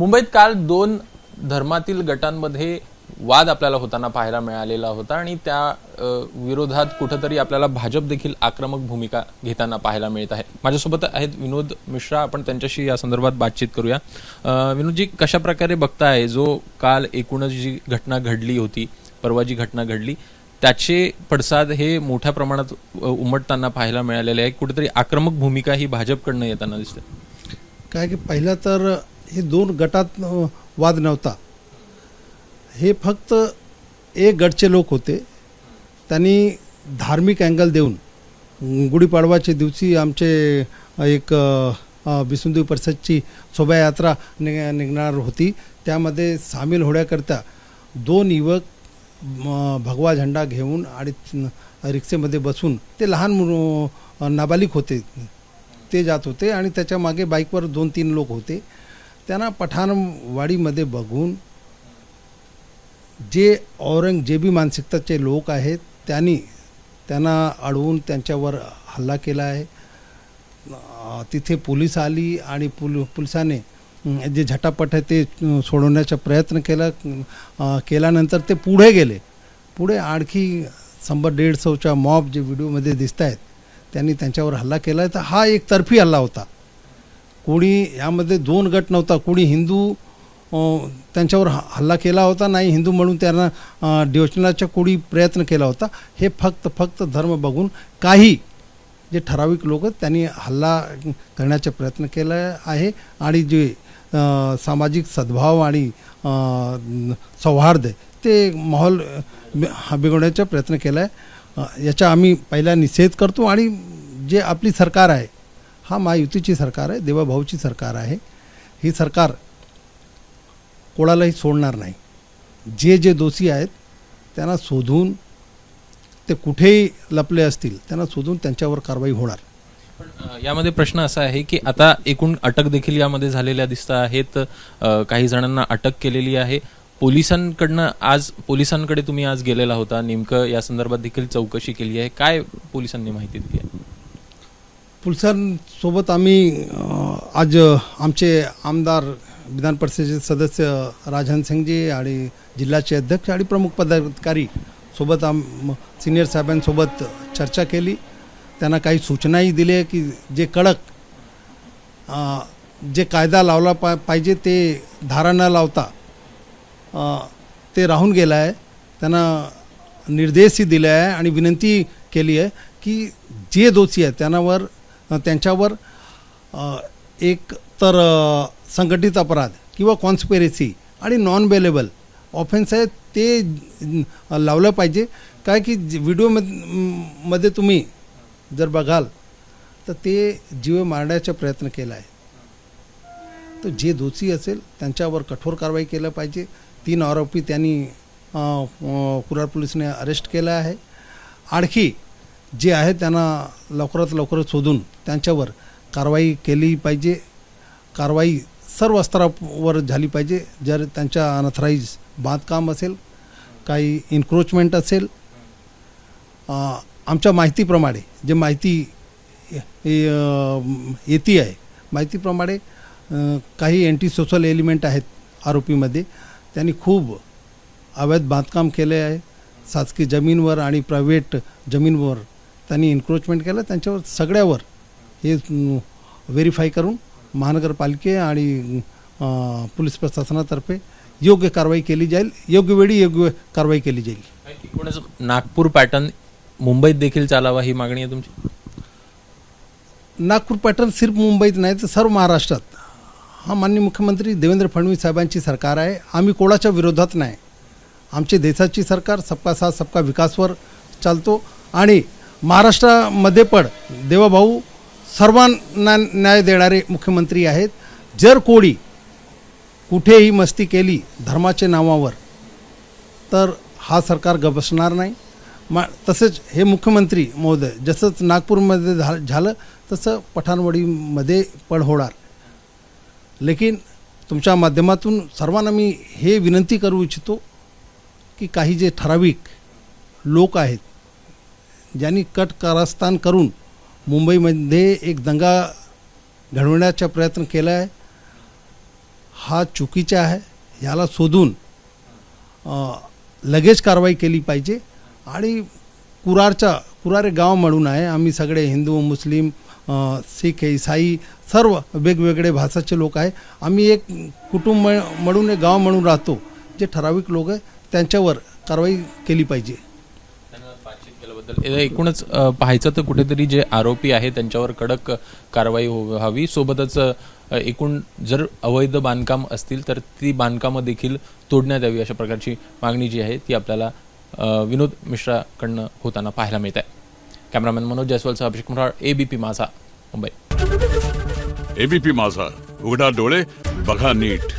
मुंबईत काल दोन धर्मातील गटांमध्ये वाद आपल्याला होताना पाहायला मिळालेला होता आणि त्या विरोधात कुठेतरी आपल्याला भाजप देखील आक्रमक भूमिका घेताना पाहायला मिळत आहे। माझ्यासोबत आहेत विनोद मिश्रा, आपण त्यांच्याशी या संदर्भात बातचीत करूया। विनोदजी, कशा प्रकारे बघताय जो काल एकूणच जी घटना घडली होती, परवा जी घटना घडली, त्याचे पडसाद हे मोठ्या प्रमाणात उमटताना पाहायला मिळालेले आहे। कुठेतरी आक्रमक भूमिका ही भाजपकडनं येताना दिसते। काय की पहिला तर हे दोन गटात वाद नव्हता, हे फक्त एक गटचे लोक होते। त्यांनी धार्मिक अँगल देऊन गुढीपाडवाच्या दिवशी आमचे एक विसुंदी परिषदची शोभायात्रा निघणार होती, त्यामध्ये सामील होण्याकरता दोन युवक भगवा झेंडा घेऊन आणि रिक्षेमध्ये बसून, ते लहान नाबालिक होते, ते जात होते आणि त्याच्या मागे बाईकवर 2-3 लोक होते। त्यांना पठाणवाडीमध्ये बघून जे औरंगजेबी मानसिकताचे लोक आहेत त्यांना अडवून त्यांच्यावर हल्ला केला आहे। तिथे पोलीस आली आणि पोलिसाने जे झटापट आहे ते सोडवण्याचा प्रयत्न केल्यानंतर ते पुढे गेले। पुढे आणखी 100-150च्या मॉब जे व्हिडिओमध्ये दिसत आहेत त्यांनी त्यांच्यावर हल्ला केला आहे। तर हा एकतर्फी हल्ला होता, कोणी यामध्ये दोन गट नव्हता। कोणी हिंदू त्यांच्यावर हल्ला केला होता नाही, हिंदू म्हणून त्यांना डिवचण्याचा कोणी प्रयत्न केला होता। हे फक्त धर्म बघून काही जे ठराविक लोक त्यांनी हल्ला करण्याचा प्रयत्न केला आहे आणि जे सामाजिक सद्भाव आणि सौहार्द ते माहोल बिघडवण्याचा प्रयत्न केला आहे। याचा आम्ही पहिला निषेध करतो आणि जे आपली सरकार आहे, हा महायुतीची सरकार आहे, देवाभाऊची सरकार आहे। ही सरकार कोणालाही सोडणार नाही। जे दोषी आहेत त्यांना शोधून, ते कुठेही लपले असतील त्यांना शोधून त्यांच्यावर कारवाई होणार। पण यामध्ये प्रश्न असा आहे की आता एकूण अटक देखील यामध्ये झालेल्या दिसत आहेत, काही जणांना अटक केलेली आहे। पोलिसांकडे तुम्ही आज गेलेला होता, नेमकं या संदर्भात देखील चौकशी केली आहे, काय पोलिसांनी माहिती दिली आहे? पोलिसांसोबत आम्ही आज आमचे आमदार, विधान परिषदेचे सदस्य राजहंस सिंगजी आणि जिल्ह्याचे अध्यक्ष आणि प्रमुख पदाधिकारी सोबत सिनियर साहेबांसोबत चर्चा केली। त्यांना काही सूचनाही दिल्या की जे कडक जे कायदा लावला पाहिजे ते धारा न लावता ते राहून गेला आहे। त्यांना निर्देशही दिले आहे आणि विनंती केली आहे की जे दोषी आहेत त्यांच्यावर एक तर संघटित अपराध किंवा कॉन्स्पिरसी आणि नॉन बेलेबल ऑफेन्स आहे ते लावलं पाहिजे। काय की व्हिडिओमध्ये तुम्ही जर बघाल तर ते जीव मारण्याचा प्रयत्न केला आहे। तर जे दोषी असेल त्यांच्यावर कठोर कारवाई केलं पाहिजे। 3 आरोपी त्यांनी कुडाळ पोलिसांनी अरेस्ट केला आहे। आणखी जे आहे त्यांना लवकरात लवकर शोधून त्यांच्यावर कारवाई केली पाहिजे। कारवाई सर्व स्तरावर झाली पाहिजे। जर त्यांच्या अनथराईज बांधकाम असेल, काही इन्क्रोचमेंट असेल, आमच्या माहितीप्रमाणे जे माहिती येते आहे, माहितीप्रमाणे काही अँटी सोशल एलिमेंट आहेत आरोपीमध्ये। त्यांनी खूप अवैध बांधकाम केले आहे, शासकीय जमीनवर आणि प्रायव्हेट जमीनवर त्यांनी इन्क्रोचमेंट केलं। त्यांच्यावर सगळ्यावर हे व्हेरीफाय करून महानगरपालिके आणि पोलीस प्रशासनातर्फे योग्य कारवाई केली जाईल, योग्य वेळी योग्य कारवाई केली जाईल। एकूणच नागपूर पॅटर्न मुंबईत देखील चालावा ही मागणी आहे तुमची? नागपूर पॅटर्न सिर्फ मुंबईत नाही तर सर्व महाराष्ट्रात। हा माननीय मुख्यमंत्री देवेंद्र फडणवीस साहेबांची सरकार आहे। आम्ही कोणाच्या विरोधात नाही। आमची देशाची सरकार सबका साथ सबका विकासवर चालतो आणि महाराष्ट्रामध्ये पण देवाभाऊ सर्वांना न्याय देणारे मुख्यमंत्री आहेत। जर कोणी कुठेही मस्ती केली धर्माच्या नावावर तर हा सरकार गबसणार नाही। तसेच हे मुख्यमंत्री महोदय जसंच नागपूरमध्ये झालं तसं पठाणवाडीमध्ये पण होणार। लेकिन तुमच्या माध्यमातून सर्वांना मी हे विनंती करू इच्छितो की काही जे ठराविक लोक आहेत ज्यांनी कट कारस्थान करून मुंबईमध्ये एक दंगा घडवण्याचा प्रयत्न केला आहे, हा चुकीचा आहे, याला शोधून लगेच कारवाई केली पाहिजे. आणि कुरार एक गाव म्हणून आहे, आम्ही सगळे हिंदू मुस्लिम शीख ईसाई सर्व वेगवेगळे भाषाचे लोक आहे. आम्ही एक कुटुंब म्हणून एक गाव म्हणून राहतो. जे ठराविक लोक आहे त्यांच्यावर कारवाई केली पाहिजे. एकूणच पाहायचं तर कुठेतरी जे आरोपी आहे त्यांच्यावर कडक कारवाई व्हावी. सोबतच एकूण जर अवैध बांधकाम असतील तर ती कामं देखील तोडण्यात यावी, अशा प्रकारची मागणी जी आहे ती आपल्याला विनोद मिश्राकडनं होताना पाहायला मिळत आहे. कॅमेरामॅन मनोज जयस्वालसह अभिषेक मुराळ, एबीपी माझा, मुंबई. एबीपी माझा, उघडा डोळे बघा नीट.